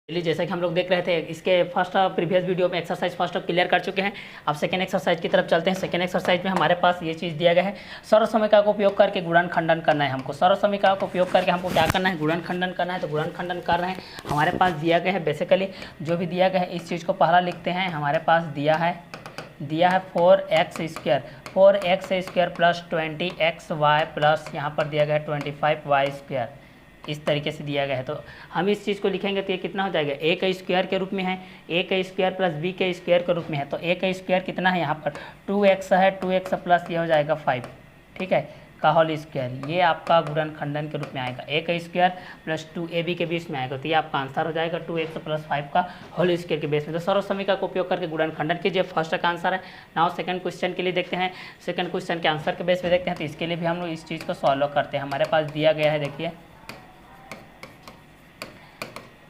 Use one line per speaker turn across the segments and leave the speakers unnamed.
चलिए, जैसा कि हम लोग देख रहे थे इसके फर्स्ट प्रीवियस वीडियो में एक्सरसाइज फर्स्ट क्लियर कर चुके हैं। अब सेकेंड एक्सरसाइज की तरफ चलते हैं। सेकेंड एक्सरसाइज में हमारे पास ये चीज़ दिया गया है, सर्वसमीका का उपयोग करके गुणनखंडन करना है हमको। सर्वसमीका का उपयोग करके हमको क्या करना है, गुणनखंडन करना है। तो गुणनखंडन कर रहे हैं, हमारे पास दिया गया है बेसिकली जो भी दिया गया है इस चीज़ को पहला लिखते हैं। हमारे पास दिया है 4x² 4x² plus 20xy plus यहाँ पर दिया गया है 25y²। इस तरीके से दिया गया है तो हम इस चीज़ को लिखेंगे तो ये कितना हो जाएगा, a का स्क्वायर के रूप में है, a का स्क्वायर प्लस b के स्क्वायर के रूप में है। तो a का स्क्वायर कितना है, यहाँ पर 2x है, 2x प्लस ये हो जाएगा 5, ठीक है, का होल स्क्वायर। ये आपका गुणनखंडन के रूप में आएगा, a का स्क्वायर प्लस 2ab के बीच में आएगा। तो ये आपका आंसर हो जाएगा 2x प्लस 5 का होल स्क्वायर के बेस में। तो सर्वसमीका का उपयोग करके गुणनखंडन कीजिए, फर्स्ट का आंसर है। नाउ सेकंड क्वेश्चन के लिए देखते हैं। सेकंड क्वेश्चन के आंसर के बेस पे देखते हैं। तो इसके लिए भी हम लोग इस चीज़ को सॉल्व करते हैं। हमारे पास दिया गया है, देखिए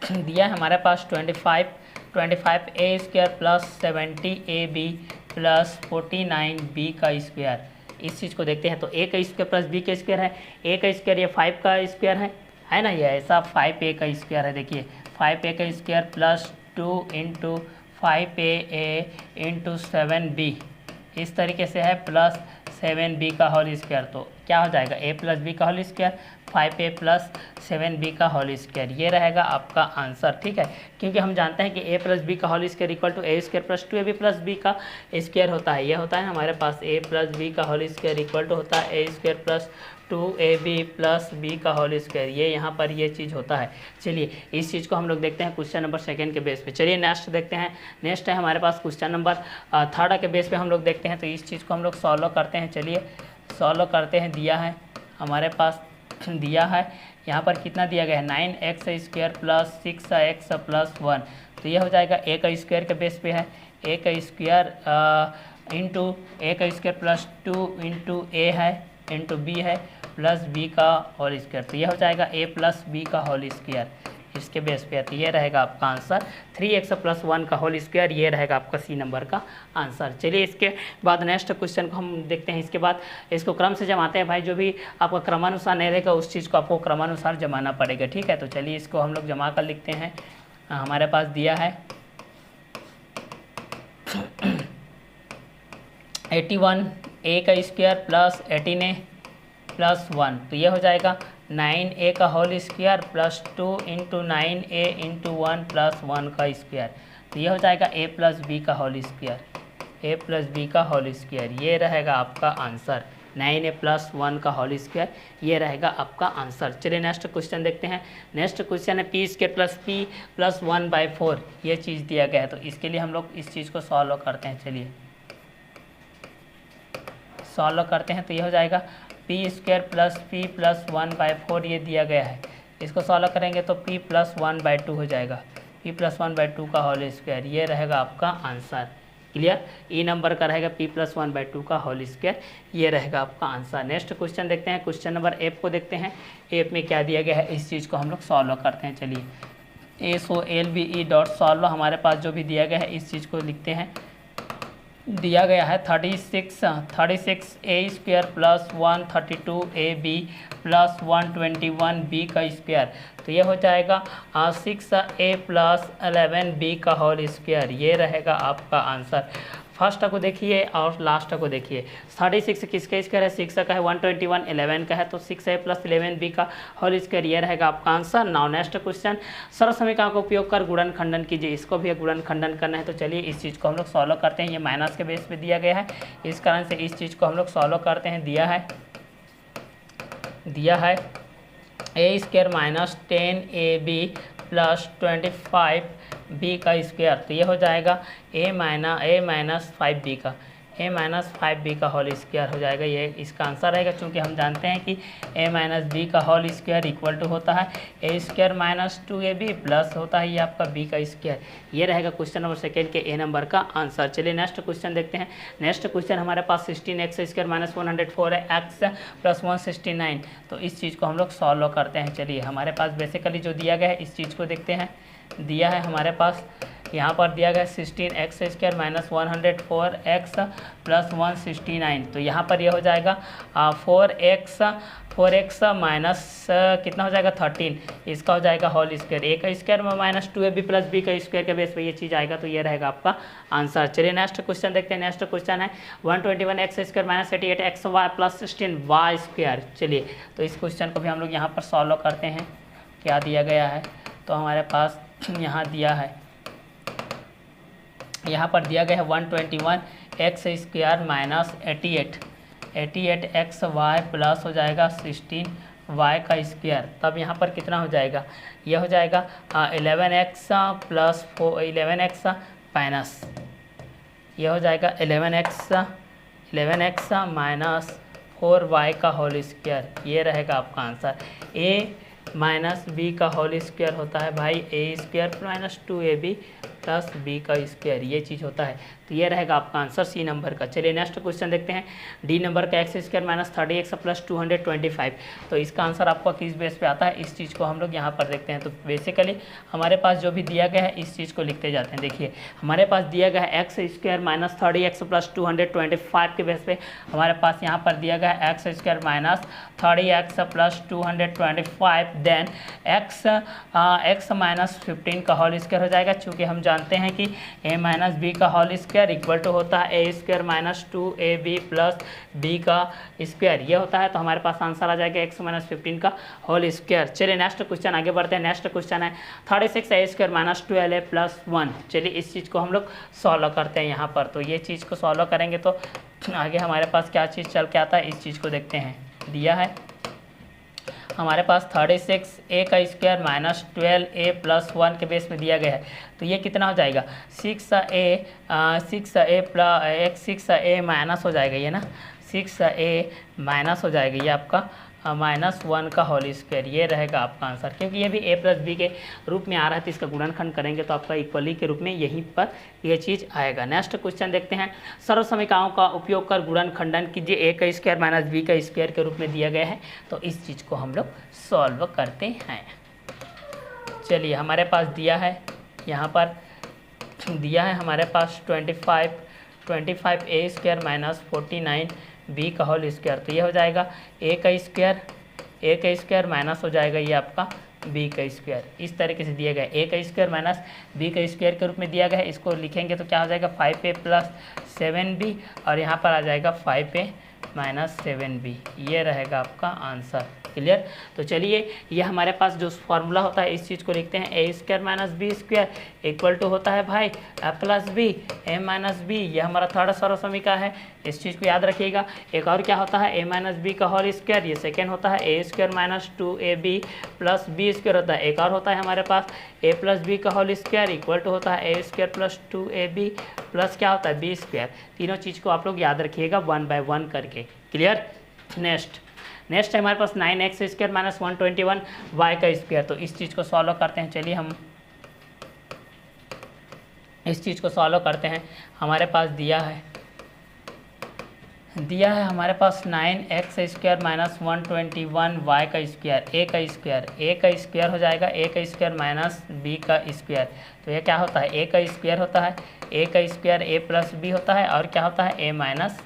दिया है हमारे पास 25a² plus 70ab plus 49b का स्क्वायर। इस चीज़ को देखते हैं तो a का स्क्वायर प्लस b का स्क्वायर है, a का स्क्वायर ये 5 का स्क्वायर है ना, ये ऐसा 5a का स्क्वायर है। देखिए 5a का square plus 2 into 5a into 7b इस तरीके से है, प्लस 7b का होल स्क्वायर। तो क्या हो जाएगा, a प्लस b का whole square 5a plus 7b का होल स्क्वायर। ये रहेगा आपका आंसर, ठीक है, क्योंकि हम जानते हैं कि a प्लस b का whole square equal to a² plus 2ab plus b का स्क्वायर होता है। ये होता है हमारे पास a प्लस b का होल स्क्वायर इक्वल टू होता है a² plus 2ab plus b का होल स्क्वायर। ये यहाँ पर ये चीज़ होता है। चलिए इस चीज़ को हम लोग देखते हैं क्वेश्चन नंबर सेकंड के बेस पे। चलिए नेक्स्ट देखते हैं। नेक्स्ट है हमारे पास क्वेश्चन नंबर थर्ड के बेस पे हम लोग देखते हैं। तो इस चीज़ को हम लोग सॉल्व करते हैं। चलिए सॉल्व करते हैं। दिया है हमारे पास, दिया है यहाँ पर कितना दिया गया है, 9x² प्लस 6x प्लस 1। तो ये हो जाएगा a का स्क्वायर के बेस पे है, a का स्क्वायर इंटू a का स्क्वायर प्लस 2 इंटू a है इंटू b है प्लस b का होल स्क्वायर। तो ये हो जाएगा a प्लस b का होल स्क्वायर इसके बेस पे है। तो ये रहेगा आपका आंसर 3x प्लस 1 का होल स्क्वायर। ये रहेगा आपका सी नंबर का आंसर। चलिए इसके बाद नेक्स्ट क्वेश्चन को हम देखते हैं। इसके बाद इसको क्रम से जमाते हैं भाई, जो भी आपका क्रमानुसार नहीं रहेगा उस चीज़ को आपको क्रमानुसार जमाना पड़ेगा, ठीक है। तो चलिए इसको हम लोग जमा कर लिखते हैं। हमारे पास दिया है 81 a का स्क्वायर प्लस 18a प्लस 1। तो ये हो जाएगा 9a का whole square plus 2 into 9a into 1 plus 1 का स्क्वायर। तो ये हो जाएगा a प्लस b का whole square, a plus b का होल स्क्वायर। ये रहेगा आपका आंसर 9a प्लस 1 का होल स्क्वायर। ये रहेगा आपका आंसर। चलिए नेक्स्ट क्वेश्चन देखते हैं। नेक्स्ट क्वेश्चन है p² प्लस p प्लस 1/4। ये चीज़ दिया गया है तो इसके लिए हम लोग इस चीज़ को सॉल्व करते हैं। चलिए सॉल्व करते हैं। तो ये हो जाएगा p² प्लस p प्लस 1/4। ये दिया गया है, इसको सॉल्व करेंगे तो p प्लस 1/2 हो जाएगा, p प्लस 1/2 का होल स्क्वायर। ये रहेगा आपका आंसर। क्लियर, ई नंबर का रहेगा p प्लस 1/2 का होल स्क्वायर। ये रहेगा आपका आंसर। नेक्स्ट क्वेश्चन देखते हैं। क्वेश्चन नंबर एफ को देखते हैं। एफ में क्या दिया गया है इस चीज़ को हम लोग सॉल्व करते हैं। चलिए SOLVE डॉट सॉल्व हमारे पास जो भी दिया गया है इस चीज़ को लिखते हैं। दिया गया है 36a² plus 132ab plus 121b का स्क्वायर। तो ये हो जाएगा 6a प्लस 11b का होल स्क्वायर। ये रहेगा आपका आंसर। फर्स्ट को देखिए और लास्ट को देखिए। 36 किसका स्क्वायर है, 6 का है, 121 11 का है, तो 6a प्लस 11b का होल स्क्वायर। ये रहेगा आपका आंसर। नाउ नेक्स्ट क्वेश्चन, सर्वसमीका का उपयोग कर गुणनखंडन कीजिए। इसको भी गुणनखंडन करना है। तो चलिए इस चीज़ को हम लोग सॉल्व करते हैं। ये माइनस के बेस पे दिया गया है, इस कारण से इस चीज़ को हम लोग सॉल्व करते हैं। दिया है a² minus 10ab plus 25b का स्क्वायर। तो ये हो जाएगा a माइनस 5b का होल स्क्वायर हो जाएगा। ये इसका आंसर रहेगा, क्योंकि हम जानते हैं कि a माइनस b का होल स्क्वायर इक्वल टू होता है a² माइनस 2ab प्लस होता है ये आपका b का स्क्वायर। ये रहेगा क्वेश्चन नंबर सेकेंड के a नंबर का आंसर। चलिए नेक्स्ट क्वेश्चन देखते हैं। नेक्स्ट क्वेश्चन हमारे पास 16x² माइनस 104 है, x प्लस 169। तो इस चीज़ को हम लोग सॉल्व करते हैं। चलिए हमारे पास बेसिकली जो दिया गया है इस चीज़ को देखते हैं। दिया है हमारे पास यहाँ पर दिया गया 16x² माइनस 104x प्लस 169, तो यहाँ पर ये हो जाएगा 4x माइनस कितना हो जाएगा 13, इसका हो जाएगा होल स्क्वायर, ए का स्क्वायर में माइनस 2ab प्लस बी का स्क्वायर के बेस पे ये चीज़ आएगा, तो ये रहेगा आपका आंसर। चलिए नेक्स्ट क्वेश्चन देखते हैं। नेक्स्ट क्वेश्चन है 121x² minus 88xy plus 16y²। चलिए तो इस क्वेश्चन को भी हम लोग यहाँ पर सॉल्व करते हैं। क्या दिया गया है, तो हमारे पास यहाँ दिया है, यहाँ पर दिया गया है 121x² माइनस 88xy प्लस हो जाएगा 16y का स्क्वायर, तब यहाँ पर कितना हो जाएगा, यह हो जाएगा 11x प्लस 11x माइनस, यह हो जाएगा 11x माइनस 4y का होल स्क्वायर, ये रहेगा आपका आंसर। a माइनस बी का होल स्क्वायर होता है भाई a² minus 2ab plus B का स्क्वायर, ये चीज़ होता है, तो ये रहेगा आपका आंसर सी नंबर का। चलिए नेक्स्ट क्वेश्चन देखते हैं। डी नंबर का x² माइनस 30x प्लस 225, तो इसका आंसर आपको किस बेस पे आता है, इस चीज़ को हम लोग यहाँ पर देखते हैं। तो बेसिकली हमारे पास जो भी दिया गया है इस चीज़ को लिखते जाते हैं। देखिए हमारे पास दिया गया है x² माइनस 30x प्लस 225 के बेस पे हमारे पास यहाँ पर दिया गया है x² minus 30x plus 225, then x minus 15 का होल स्क्वायर हो जाएगा, चूँकि हम जानते हैं कि a माइनस बी का होल स्क्वायर इक्वल टू होता है a² minus 2ab plus b का स्क्वायर, ये होता है, तो हमारे पास आंसर आ जाएगा x माइनस 15 का होल स्क्वायर। चलिए नेक्स्ट क्वेश्चन आगे बढ़ते हैं। नेक्स्ट क्वेश्चन है 36a² माइनस 12a प्लस 1। चलिए इस चीज़ को हम लोग सॉल्व करते हैं यहाँ पर, तो ये चीज़ को सॉल्व करेंगे तो आगे हमारे पास क्या चीज़ चल के आता है, इस चीज़ को देखते हैं। दिया है हमारे पास 36a का स्क्वायर माइनस 12a प्लस 1 के बेस में दिया गया है, तो ये कितना हो जाएगा 6a माइनस हो जाएगा, ये ना 6a माइनस हो जाएगा, ये आपका -1 का होल स्क्वायर, ये रहेगा आपका आंसर। क्योंकि ये भी a प्लस बी के रूप में आ रहा है, तो इसका गुणनखंड करेंगे तो आपका इक्वली के रूप में यहीं पर ये चीज़ आएगा। नेक्स्ट क्वेश्चन देखते हैं। सर्वसमीकाओं का उपयोग कर गुणनखंडन कीजिए, a का स्क्वायर माइनस बी का स्क्वायर के रूप में दिया गया है, तो इस चीज़ को हम लोग सॉल्व करते हैं। चलिए हमारे पास दिया है, यहाँ पर दिया है हमारे पास 25a² माइनस 49 बी का होल स्क्वायर, तो ये हो जाएगा a का स्क्वायर माइनस हो जाएगा ये आपका b का स्क्वायर, इस तरीके से दिया गया a का स्क्वायर माइनस b का स्क्वायर के रूप में दिया गया है। इसको लिखेंगे तो क्या हो जाएगा 5a प्लस 7b, और यहाँ पर आ जाएगा 5a माइनस 7b, ये रहेगा आपका आंसर। क्लियर। तो चलिए ये हमारे पास जो फॉर्मूला होता है इस चीज़ को लिखते हैं, a² minus b square equal to होता है भाई a plus b a minus b, ये हमारा थर्ड सर्वसमीका है, इस चीज़ को याद रखिएगा। एक और क्या होता है a माइनस बी का होल स्क्वायर, ये सेकेंड होता है a² minus 2ab plus B square होता है। एक और होता है हमारे पास a प्लस बी का होल स्क्वायर इक्वल टू होता है a² प्लस 2ab प्लस क्या होता है बी स्क्वायर। तीनों चीज़ को आप लोग याद रखिएगा 1 बाय 1 करके। क्लियर। नेक्स्ट है हमारे पास 9x² माइनस 121y का स्क्वायर, तो इस चीज़ को सॉल्व करते हैं। चलिए हम इस चीज़ को सॉल्व करते हैं। हमारे पास दिया है हमारे पास 9x² माइनस 121y का स्क्वायर, a का स्क्वायर हो जाएगा a का स्क्वायर माइनस b का स्क्वायर, तो ये क्या होता है a का स्क्वायर होता है, a का स्क्वायर a प्लस b होता है, और क्या होता है a माइनस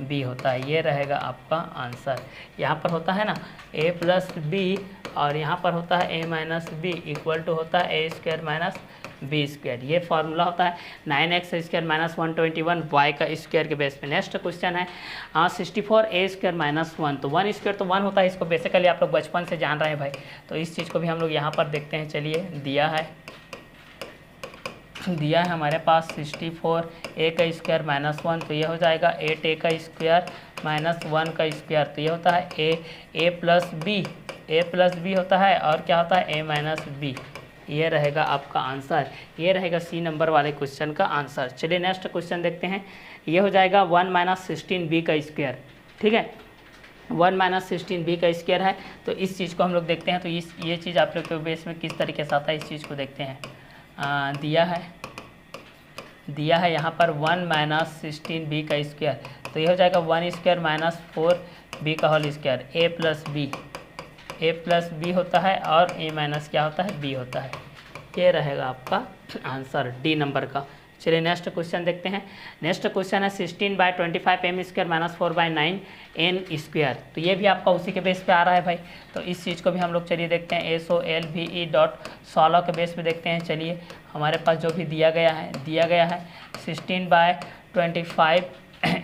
b होता है, ये रहेगा आपका आंसर। यहाँ पर होता है ना a प्लस बी, और यहाँ पर होता है a minus b equal to होता है a² माइनस बी स्क्वायर, ये फार्मूला होता है 9x² माइनस 121y का स्क्वायर के बेस पे। नेक्स्ट क्वेश्चन है 64a² माइनस 1, तो 1 स्क्वायर तो 1 होता है, इसको बेसिकली आप लोग बचपन से जान रहे हैं भाई, तो इस चीज़ को भी हम लोग यहाँ पर देखते हैं। चलिए दिया है हमारे पास 64a का स्क्वायर माइनस 1, तो ये हो जाएगा 8a का स्क्वायर माइनस 1 का स्क्वायर, तो ये होता है a प्लस बी होता है, और क्या होता है a माइनस बी, ये रहेगा आपका आंसर। ये रहेगा सी नंबर वाले क्वेश्चन का आंसर। चलिए नेक्स्ट क्वेश्चन देखते हैं। ये हो जाएगा 1 माइनस 16b का स्क्वायर, ठीक है 1 माइनस 16b का स्क्वायर है, तो इस चीज़ को हम लोग देखते हैं। तो ये चीज़ आप लोग के बेस में किस तरीके से आता है इस चीज़ को देखते हैं। दिया है यहाँ पर 1 माइनस 16b का स्क्वायर, तो ये हो जाएगा 1 स्क्वायर माइनस 4b का whole square, a plus b होता है, और a माइनस क्या होता है b होता है, ये रहेगा आपका आंसर डी नंबर का। चलिए नेक्स्ट क्वेश्चन देखते हैं। नेक्स्ट क्वेश्चन है 16/25 m square minus 4/9 n square. तो ये भी आपका उसी के बेस पे आ रहा है भाई। तो इस चीज़ को भी हम लोग चलिए देखते हैं SOLVE.16 के बेस पे देखते हैं। चलिए हमारे पास जो भी दिया गया है 16/25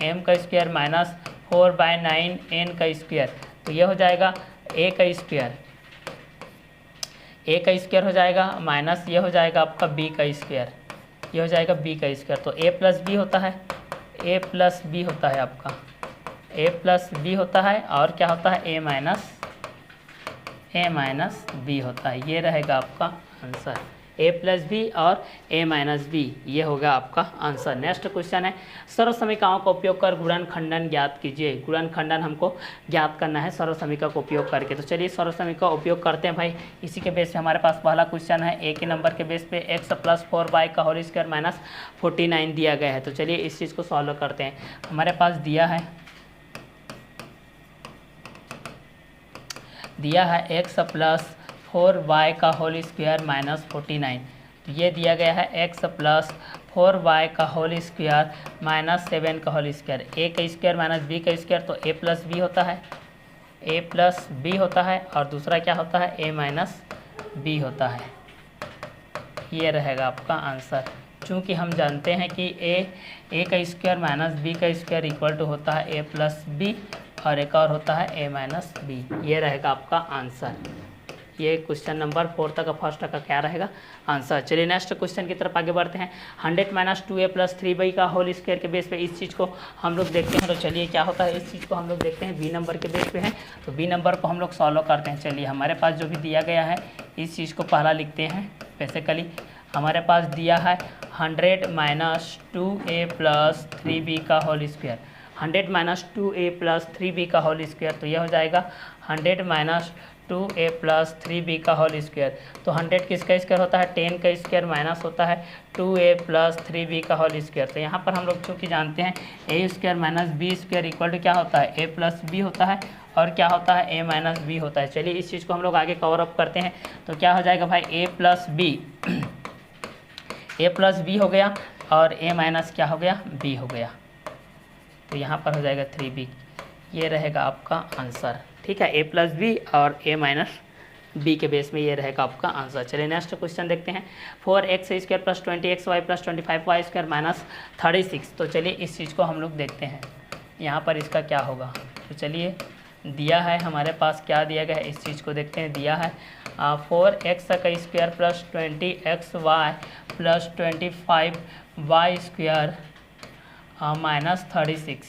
m का स्क्वायर माइनस 4/9 n का स्क्वायर। तो ये हो जाएगा a का स्क्वायर हो जाएगा माइनस ये हो जाएगा आपका b का स्क्वायर, ये हो जाएगा b का स्क्वायर। तो a प्लस बी होता है, आपका a प्लस बी होता है और क्या होता है a माइनस बी होता है। ये रहेगा आपका आंसर a प्लस बी और a माइनस बी, ये होगा आपका आंसर। नेक्स्ट क्वेश्चन है सर्व समीकरणों का उपयोग कर गुणनखंडन ज्ञात कीजिए। गुणनखंडन हमको ज्ञात करना है सर्व समीकरण का उपयोग करके। तो चलिए सर्व समीकरण का उपयोग करते हैं भाई। इसी के बेस पे हमारे पास पहला क्वेश्चन है एक ही नंबर के बेस पे x + 4y का होल स्क्वायर माइनस 49 दिया गया है। तो चलिए इस चीज़ को सॉल्व करते हैं। हमारे पास दिया है x + 4y का होल स्क्वायर माइनस 49। तो ये दिया गया है x + 4y का होल स्क्वायर माइनस 7 का होल स्क्वायर। a का स्क्वायर माइनस b का स्क्वायर, तो a प्लस b होता है और दूसरा क्या होता है a माइनस b होता है। ये रहेगा आपका आंसर। चूँकि हम जानते हैं कि a का स्क्वायर माइनस b का स्क्वायर इक्वल टू होता है a प्लस b और एक और होता है a माइनस b। ये रहेगा आपका आंसर। ये क्वेश्चन नंबर 4 तक का फर्स्ट का क्या रहेगा आंसर। चलिए नेक्स्ट क्वेश्चन की तरफ आगे बढ़ते हैं। 100 - 2a + 3b का होल स्क्वायर के बेस पे इस चीज़ को हम लोग देखते हैं। तो चलिए क्या होता है इस चीज़ को हम लोग देखते हैं। b नंबर के बेस पे है तो b नंबर को हम लोग सॉल्व करते हैं। चलिए हमारे पास जो भी दिया गया है इस चीज़ को पहला लिखते हैं। बेसिकली हमारे पास दिया है 100 - 2a + 3b का होल स्क्वायर। 100 - 2a + 3b का होल स्क्वायर, तो यह हो जाएगा 100 - 2a + 3b का होल स्क्वायर। तो 100 किसका स्क्वायर होता है 10 का स्क्वायर माइनस होता है 2a + 3b का होल स्क्वायर। तो यहाँ पर हम लोग चूँकि जानते हैं a square minus b square equal to क्या होता है a + b होता है और क्या होता है a माइनस b होता है। चलिए इस चीज़ को हम लोग आगे कवर अप करते हैं। तो क्या हो जाएगा भाई a + b हो गया और a माइनस क्या हो गया b हो गया। तो यहाँ पर हो जाएगा 3b। ये रहेगा आपका आंसर। ठीक है, a + b और a माइनस b के बेस में ये रहेगा आपका आंसर। चलिए नेक्स्ट क्वेश्चन देखते हैं। 4x² + 20xy + 25y² minus 36। तो चलिए इस चीज़ को हम लोग देखते हैं यहाँ पर इसका क्या होगा। तो चलिए दिया है हमारे पास क्या दिया गया है इस चीज़ को देखते हैं। दिया है 4x² + 20xy + 25y² माइनस 36,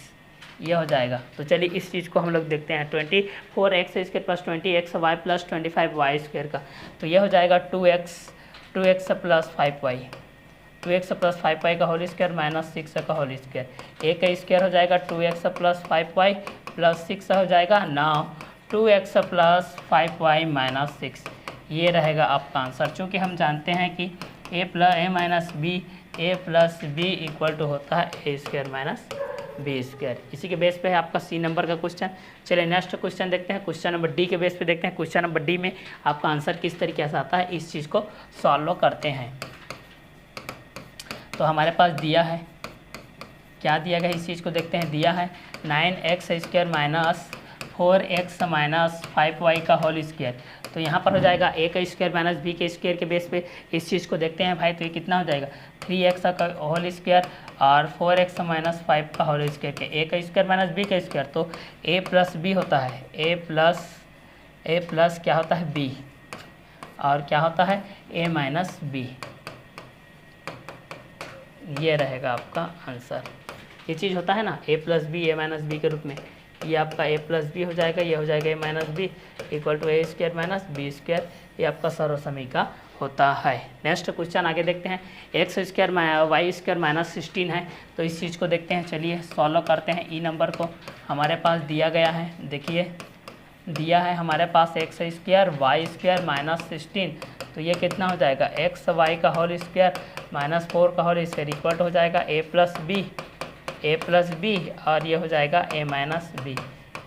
ये हो जाएगा। तो चलिए इस चीज़ को हम लोग देखते हैं 24x² + 20xy + 25y² का। तो ये हो जाएगा 2x + 5y, 2x + 5y का होल स्क्वायर माइनस 6 का होल स्क्वायर। a का स्क्वायर हो जाएगा 2x + 5y + 6 हो जाएगा। नाउ 2x + 5y - 6, ये रहेगा आपका आंसर। चूँकि हम जानते हैं कि a + b इक्वल टू होता है a² - b²। इसी के बेस पे है आपका सी नंबर का क्वेश्चन। चलिए नेक्स्ट क्वेश्चन देखते हैं। क्वेश्चन नंबर डी के बेस पे देखते हैं। क्वेश्चन नंबर डी में आपका आंसर किस तरीके से आता है इस चीज़ को सॉल्व करते हैं। तो हमारे पास दिया है क्या दिया गया इस चीज़ को देखते हैं। दिया है 9x² minus 4x minus 5y का होल स्क्वायर। तो यहाँ पर हो जाएगा a का स्क्वायर माइनस b के स्क्वायर के बेस पे इस चीज़ को देखते हैं भाई। तो ये कितना हो जाएगा 3x का होल स्क्वायर और 4x माइनस 5 का होल स्क्वायर के a का स्क्वायर माइनस b का स्क्वायर। तो a + b होता है a प्लस क्या होता है b और क्या होता है a माइनस b। ये रहेगा आपका आंसर। ये चीज़ होता है ना a + b a minus b के रूप में। ये आपका a + b हो जाएगा, ये हो जाएगा a minus b equal to a² minus b²। ये आपका सर्व समीकरण होता है। नेक्स्ट क्वेश्चन आगे देखते हैं। x² y² माइनस 16 है। तो इस चीज़ को देखते हैं। चलिए सॉल्व करते हैं। ई नंबर को हमारे पास दिया गया है। देखिए दिया है हमारे पास x² y² माइनस 16। तो ये कितना हो जाएगा xy का होल स्क्वायर माइनस 4 का होल स्क्वायर इक्वल हो जाएगा a + b और ये हो जाएगा a माइनस b।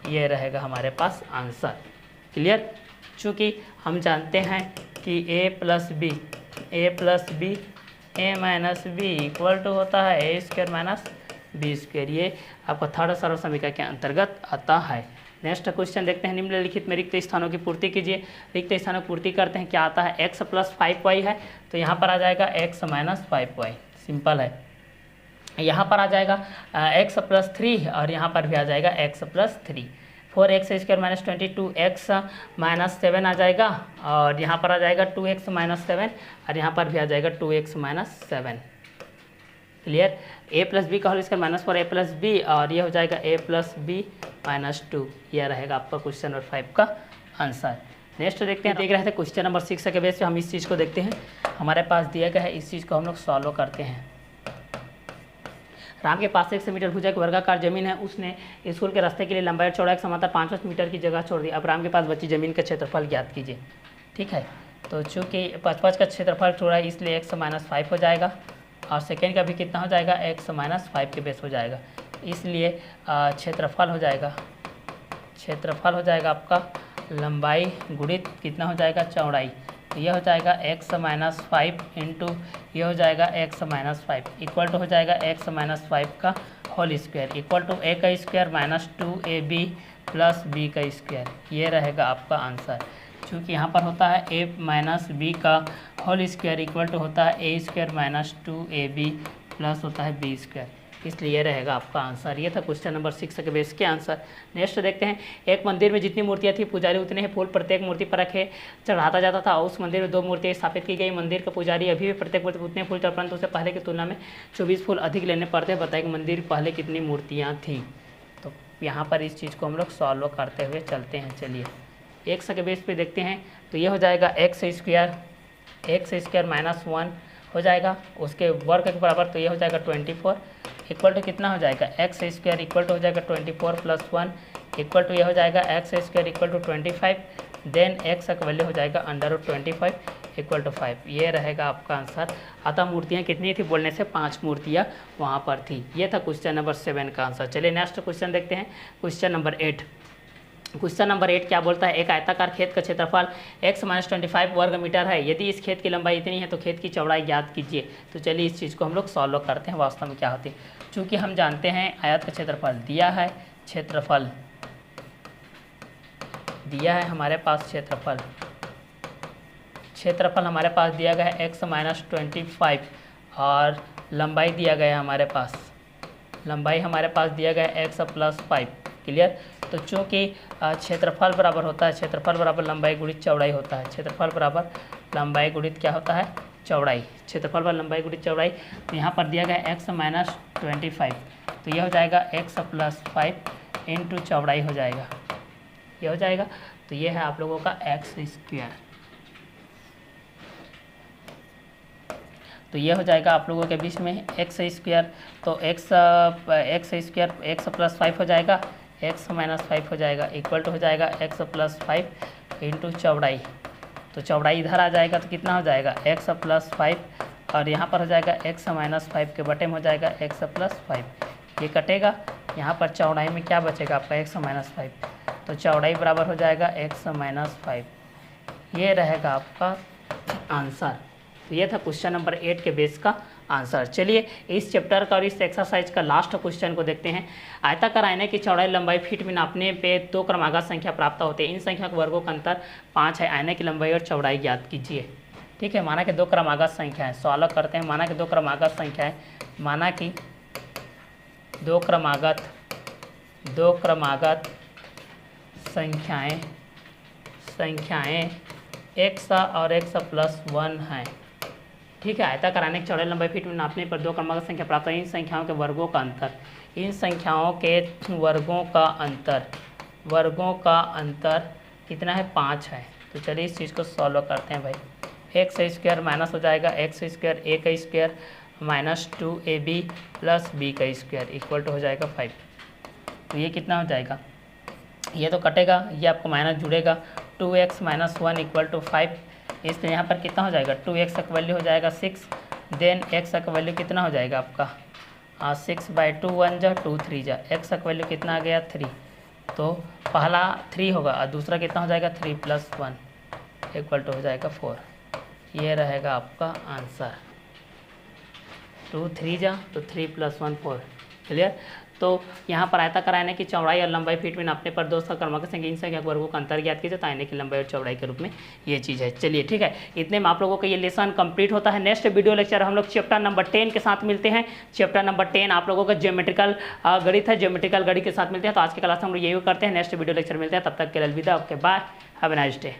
ये रहेगा हमारे पास आंसर। क्लियर। चूँकि हम जानते हैं कि a + b a plus b a minus b equal to होता है a square minus b square. ये आपका थर्ड सरल समीकरण के अंतर्गत आता है। नेक्स्ट क्वेश्चन देखते हैं, निम्नलिखित में रिक्त स्थानों की पूर्ति कीजिए। रिक्त स्थानों की पूर्ति करते हैं, क्या आता है, x प्लस 5y है तो यहाँ पर आ जाएगा x माइनस 5y, सिंपल है। यहाँ पर आ जाएगा x प्लस 3 और यहाँ पर भी आ जाएगा x plus 3। 4x square minus 22x minus 7 आ जाएगा और यहाँ पर आ जाएगा 2x माइनस 7 और यहाँ पर भी आ जाएगा 2x minus 7। Clear. a plus B का whole square minus 4 a plus B और ये हो जाएगा a प्लस बी माइनस 2। यह रहेगा आपका क्वेश्चन नंबर 5 का आंसर। नेक्स्ट देखते हैं, देख रहे थे क्वेश्चन नंबर 6 के बेस पे हम इस चीज़ को देखते हैं। हमारे पास दिया गया है, इस चीज़ को हम लोग सॉल्व करते हैं। राम के पास 100 मीटर भुजा की वर्गाकार जमीन है, उसने स्कूल के रास्ते के लिए लंबाई और चौड़ाई समांतर 5 मीटर की जगह छोड़ दी। अब राम के पास बची जमीन का क्षेत्रफल ज्ञात कीजिए। ठीक है, तो चूँकि 5 का क्षेत्रफल छोड़ा है इसलिए x माइनस 5 हो जाएगा और सेकेंड का भी कितना हो जाएगा, x माइनस 5 के बेस हो जाएगा। इसलिए क्षेत्रफल हो जाएगा आपका लंबाई गुणित कितना हो जाएगा, चौड़ाई। तो यह हो जाएगा x माइनस 5 इंटू ये हो जाएगा x माइनस 5 इक्वल टू हो जाएगा x माइनस 5 का whole square equal to a का square minus 2ab plus b का स्क्वायर। ये रहेगा आपका आंसर। चूँकि यहाँ पर होता है a माइनस बी का होल स्क्वायर इक्वल टू होता है a square minus 2ab plus होता है b स्क्वायर, इसलिए ये रहेगा आपका आंसर। ये था क्वेश्चन नंबर 6 के बेस के आंसर। नेक्स्ट देखते हैं, एक मंदिर में जितनी मूर्तियाँ थी पुजारी उतने ही फूल प्रत्येक मूर्ति पर रखे चढ़ाता जाता था। उस मंदिर में 2 मूर्तियाँ स्थापित की गई। मंदिर का पुजारी अभी भी प्रत्येक मूर्ति उतने फूल चढ़, परंतु उसे पहले की तुलना में 24 फूल अधिक लेने पड़ते हैं। बताइए कि मंदिर पहले कितनी मूर्तियाँ थी। तो यहाँ पर इस चीज़ को हम लोग सॉल्व करते हुए चलते हैं। चलिए एक्स के बेस पे देखते हैं, तो ये हो जाएगा एक्स स्क्वायर माइनस 1 हो जाएगा, उसके वर्ग के बराबर, तो ये हो जाएगा 24 इक्वल टू कितना हो जाएगा, एक्स स्क्वायर इक्वल टू हो जाएगा 24 प्लस 1 इक्वल टू ये हो जाएगा x square equal to 25, then x का वैल्यू हो जाएगा अंडर 25 इक्वल टू 5। ये रहेगा आपका आंसर। अतः मूर्तियाँ कितनी थी बोलने से 5 मूर्तियाँ वहाँ पर थी। ये था क्वेश्चन नंबर 7 का आंसर। चलिए नेक्स्ट क्वेश्चन देखते हैं, क्वेश्चन नंबर 8। क्वेश्चन नंबर 8 क्या बोलता है, एक आयताकार खेत का क्षेत्रफल x माइनस 25 वर्ग मीटर है। यदि इस खेत की लंबाई इतनी है तो खेत की चौड़ाई ज्ञात कीजिए। तो चलिए इस चीज़ को हम लोग सॉल्व करते हैं, वास्तव में क्या होती है। चूँकि हम जानते हैं आयत का क्षेत्रफल दिया है, क्षेत्रफल दिया है हमारे पास, क्षेत्रफल हमारे पास दिया गया है x माइनस 25 और लंबाई दिया गया है हमारे पास, लंबाई हमारे पास दिया गया है x प्लस 5। क्लियर। तो चूँकि क्षेत्रफल बराबर होता है, क्षेत्रफल बराबर लंबाई गुणित चौड़ाई होता है, क्षेत्रफल बराबर लंबाई गुणित क्या होता है, चौड़ाई, क्षेत्रफल बराबर लंबाई गुणित चौड़ाई। तो यहाँ पर दिया गया है x माइनस 25, तो यह हो जाएगा x प्लस 5 इंटू चौड़ाई हो जाएगा, ये हो जाएगा। तो ये है आप लोगों का x स्क्वायर, तो ये हो जाएगा आप लोगों के बीच में x स्क्वायर। तो x स्क्वायर x प्लस 5 हो जाएगा, x माइनस 5 हो जाएगा इक्वल टू हो जाएगा x प्लस 5 इंटू चौड़ाई। तो चौड़ाई इधर आ जाएगा तो कितना हो जाएगा x प्लस 5 और यहाँ पर हो जाएगा x माइनस 5 के बटे में हो जाएगा x प्लस 5। ये कटेगा, यहाँ पर चौड़ाई में क्या बचेगा आपका x माइनस 5, तो चौड़ाई बराबर हो जाएगा x माइनस 5। ये रहेगा आपका आंसर। तो ये था क्वेश्चन नंबर 8 के बेस का आंसर। चलिए इस चैप्टर का और इस एक्सरसाइज का लास्ट क्वेश्चन को देखते हैं। आयताकार आईने की चौड़ाई लंबाई फीट में नापने पे 2 क्रमागत संख्या प्राप्त होते हैं। इन संख्या के वर्गों का अंतर 5 है। आईने की लंबाई और चौड़ाई ज्ञात कीजिए। ठीक है, माना कि 2 क्रमागत संख्या है, सॉल्व करते हैं। माना कि 2 क्रमागत संख्या है, माना कि 2 क्रमागत संख्याएँ x और x प्लस 1 हैं। ठीक है, आयताकार आने की चौड़ाई लंबाई फीट में नापने पर 2 क्रमागत संख्या प्राप्त है। इन संख्याओं के वर्गों का अंतर, इन संख्याओं के वर्गों का अंतर कितना है, 5 है। तो चलिए इस चीज़ को सॉल्व करते हैं भाई। एक्स स्क्वायर माइनस हो जाएगा एक्स स्क्वायर ए का square minus 2ab plus B का स्क्वायर इक्वल टू हो जाएगा 5। तो ये कितना हो जाएगा, ये तो कटेगा, ये आपको माइनस जुड़ेगा, 2x माइनस 1 इक्वल टू 5। इसलिए यहाँ पर कितना हो जाएगा, 2x का वैल्यू हो जाएगा 6, देन x का वैल्यू कितना हो जाएगा आपका 6/2 1 जा 2 3 जा, x का वैल्यू कितना आ गया 3। तो पहला 3 होगा और दूसरा कितना हो जाएगा 3 + 1 इक्वल टू हो जाएगा 4। ये रहेगा आपका आंसर। 2 3 जा तो 3 + 1 4। क्लियर। तो यहाँ पर आयताकार आयने की चौड़ाई और लंबाई फीट में नापने पर दोस्त का क्रमांक संख्या इन संख्या वर्गों का अंतर ज्ञात कीजिए। तो आयने की लंबाई और चौड़ाई के रूप में ये चीज़ है। चलिए ठीक है, इतने में आप लोगों का ये लेसन कंप्लीट होता है। नेक्स्ट वीडियो लेक्चर हम लोग चैप्टर नंबर 10 के साथ मिलते हैं। चैप्टर नंबर 10 आप लोगों का ज्योमेट्रिकल गणित है, ज्योमेट्रिकल गणित के साथ मिलते हैं। तो आज के क्लास हम लोग यही करते हैं, नेक्स्ट वीडियो लेक्चर मिलते हैं, तब तक के लिए अलविदा, okay bye, have a nice day.